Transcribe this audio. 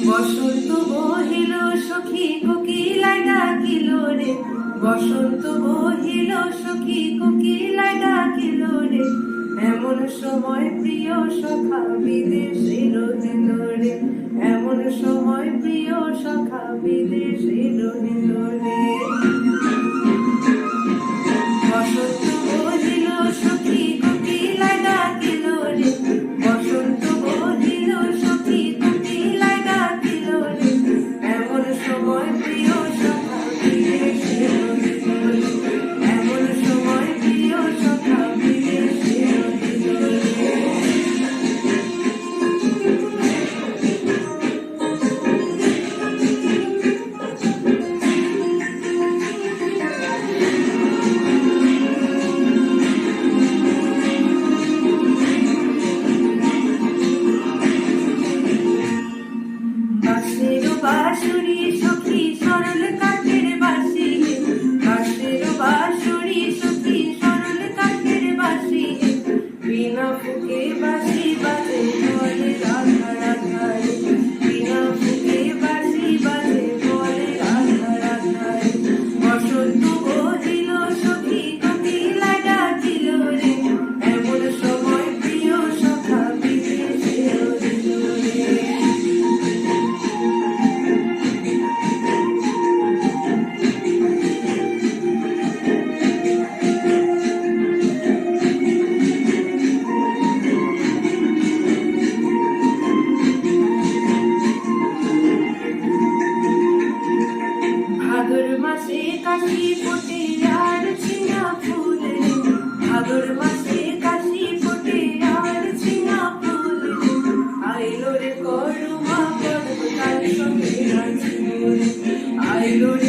বসন্ত বহিল সখী কোকিলায় ডাকিল রে, বসন্ত বহিল সখী কোকিলায় ডাকিল রে, এমন সময় প্রিয় সখা বিদেশে রহিল রে, এমন সময় প্রিয় সখা বিদেশে রহিল রে। বসন্ত বহিল সখী কোকিলায় ডাকিল রে, বসন্ত বহিল সখী কোকিলায় ডাকিল রে, এমন সময় প্রিয় সখা বিদেশে রহিল রে, এমন সময় প্রিয় সখা বিদেশে রহিল রে। বাঁশের বাঁশুরি সখী সরল কাঠের বাঁশি, বাঁশের বাঁশুরি সখী সরল কাঠের বাঁশি, বিনা ফুঁকে বাঁশি বাজে বলে রাধা রাধা রে, বিনা ফুঁকে বাঁশি বাজে বলে রাধা রাধা রে। বসন্ত বহিল সখী কোকিলায় ডাকিল রে, এমন সময় প্রিয় সখা বিদেশে রহিল রে। ভাদর মাসে কাশি ফোটে আর ছিনা ফুল রে, ভাদর মাসে কাশি ফোটে আর ছিনা ফুল রে, আইলো রে করুমা পর্ব তার সঙ্গে নাচিব রে, আইলো রে